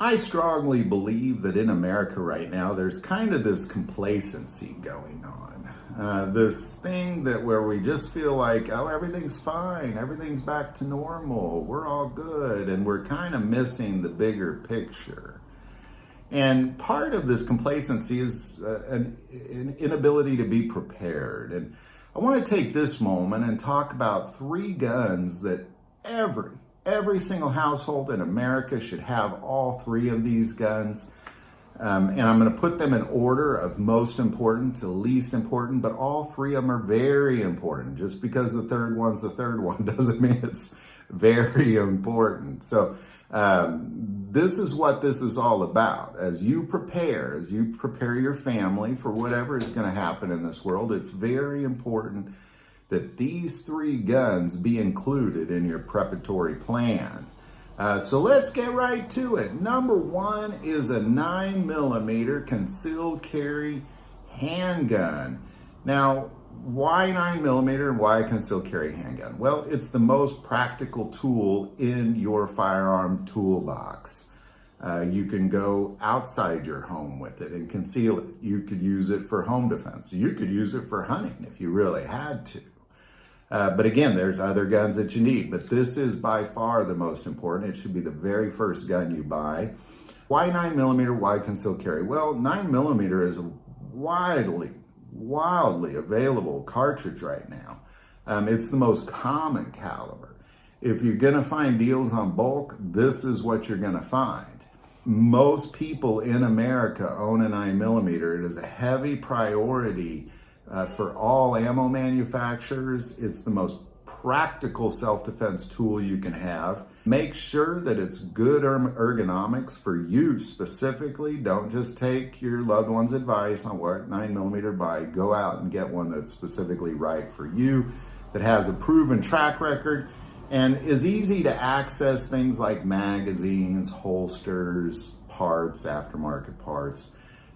I strongly believe that in America right now, there's kind of this complacency going on. This thing that where we just feel like, oh, everything's fine, everything's back to normal, we're all good, and we're kind of missing the bigger picture. And part of this complacency is an inability to be prepared. And I want to take this moment and talk about 3 guns that every single household in America should have all 3 of these guns. And I'm going to put them in order of most important to least important, but all 3 of them are very important. Just because the third one's the third one doesn't mean it's very important. So this is what this is all about. As you prepare your family for whatever is going to happen in this world, it's very important that these 3 guns be included in your preparatory plan. So let's get right to it. Number 1 is a 9mm concealed carry handgun. Now, why 9mm and why a concealed carry handgun? Well, it's the most practical tool in your firearm toolbox. You can go outside your home with it and conceal it. You could use it for home defense. You could use it for hunting if you really had to. But again, there's other guns that you need, but this is by far the most important. It should be the very first gun you buy. Why 9mm? Why concealed carry? Well, 9mm is a wildly available cartridge right now. It's the most common caliber. If you're gonna find deals on bulk, this is what you're gonna find. Most people in America own a 9mm. It is a heavy priority for all ammo manufacturers. It's the most practical self-defense tool you can have. Make sure that it's good ergonomics for you specifically. Don't just take your loved one's advice on what 9mm to buy. Go out and get one that's specifically right for you, that has a proven track record, and is easy to access things like magazines, holsters, parts, aftermarket parts.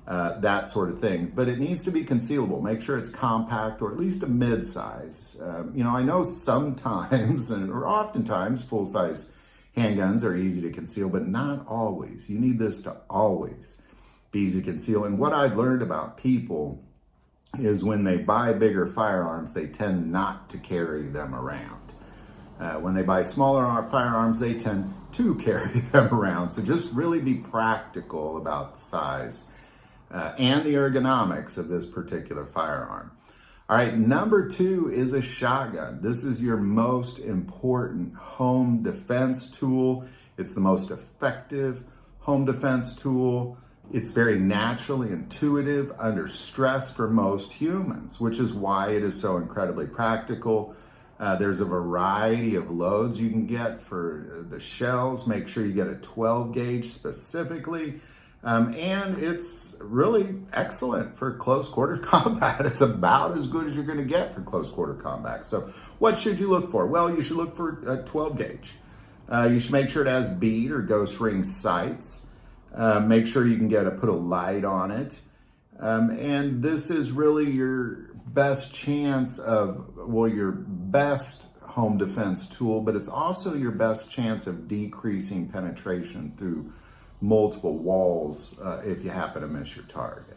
That sort of thing, but it needs to be concealable. Make sure it's compact or at least a mid-size. I know sometimes or oftentimes full-size handguns are easy to conceal, but not always. You need this to always be easy to conceal. And what I've learned about people is when they buy bigger firearms, they tend not to carry them around. When they buy smaller firearms, they tend to carry them around. So just really be practical about the size and the ergonomics of this particular firearm. All right, number 2 is a shotgun. This is your most important home defense tool. It's the most effective home defense tool. It's very naturally intuitive under stress for most humans, which is why it is so incredibly practical. There's a variety of loads you can get for the shells. Make sure you get a 12 gauge specifically. And it's really excellent for close quarter combat. It's about as good as you're going to get for close quarter combat. So what should you look for? Well, you should look for a 12 gauge. You should make sure it has bead or ghost ring sights. Make sure you can put a light on it. And this is really your best chance of, your best home defense tool, but it's also your best chance of decreasing penetration through multiple walls if you happen to miss your target.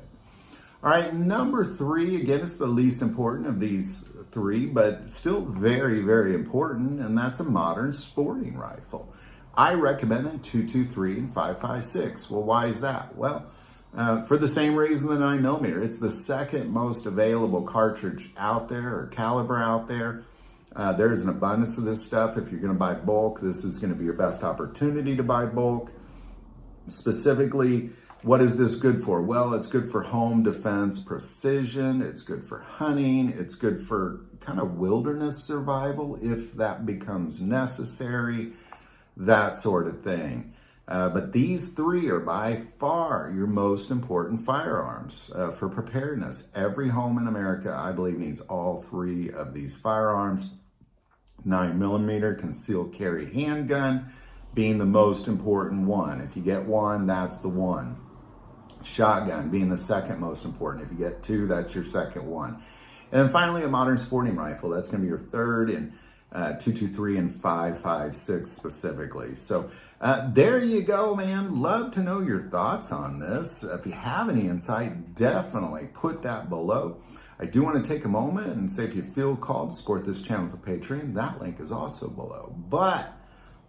All right, number 3, again, it's the least important of these 3, but still very, very important, and that's a modern sporting rifle. I recommend a .223 and .556. Well, why is that? Well, for the same reason the 9mm. It's the second most available cartridge out there, or caliber out there. There's an abundance of this stuff. If you're going to buy bulk, this is going to be your best opportunity to buy bulk. Specifically, what is this good for? Well, it's good for home defense precision. It's good for hunting. It's good for kind of wilderness survival if that becomes necessary, that sort of thing. But these 3 are by far your most important firearms for preparedness. Every home in America, I believe, needs all 3 of these firearms. 9mm concealed carry handgun being the most important one. If you get one, that's the one. Shotgun being the second most important. If you get 2, that's your second one. And then finally, a modern sporting rifle. That's going to be your third. And 223 and 556 specifically. So there you go, man. Love to know your thoughts on this. If you have any insight, definitely put that below. I do want to take a moment and say if you feel called to support this channel with a Patreon, that link is also below. But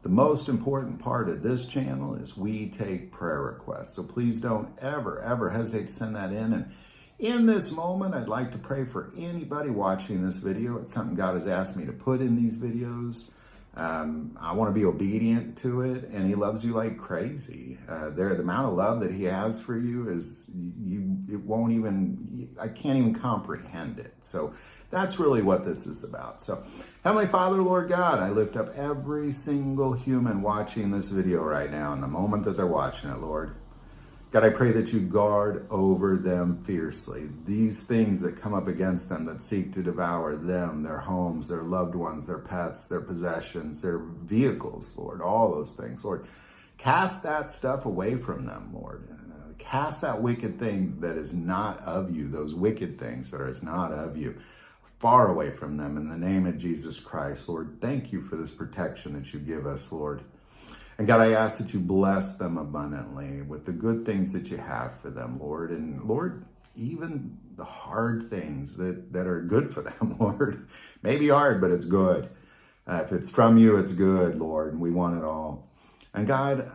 the most important part of this channel is we take prayer requests. So please don't ever hesitate to send that in. And in this moment, I'd like to pray for anybody watching this video. It's something God has asked me to put in these videos. I want to be obedient to it, and He loves you like crazy. The amount of love that He has for you is, I can't even comprehend it. So that's really what this is about. So Heavenly Father, Lord God, I lift up every single human watching this video right now in the moment that they're watching it, Lord. God, I pray that you guard over them fiercely. These things that come up against them that seek to devour them, their homes, their loved ones, their pets, their possessions, their vehicles, Lord, all those things, Lord. Cast that stuff away from them, Lord. Cast that wicked thing that is not of you, those wicked things that are not of you, far away from them in the name of Jesus Christ, Lord. Thank you for this protection that you give us, Lord. And God, I ask that you bless them abundantly with the good things that you have for them, Lord. And Lord, even the hard things that are good for them, Lord. Maybe hard, but it's good. If it's from you, it's good, Lord. And we want it all. And God,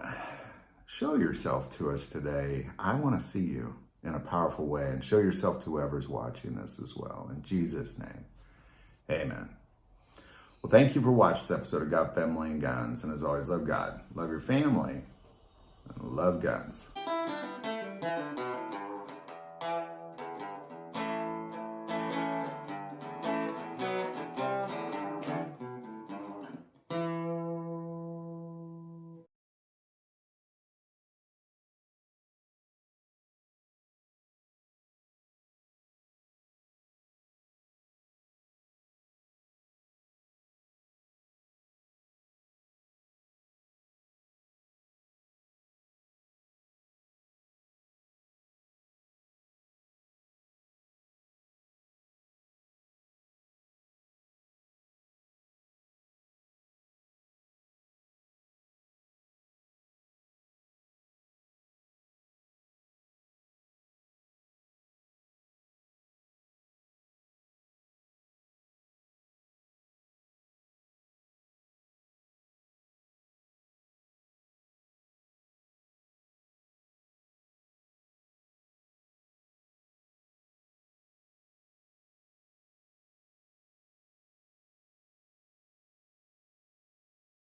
show yourself to us today. I want to see you in a powerful way, and show yourself to whoever's watching this as well. In Jesus' name, amen. Well, thank you for watching this episode of God, Family, and Guns. And as always, love God, love your family, and love guns.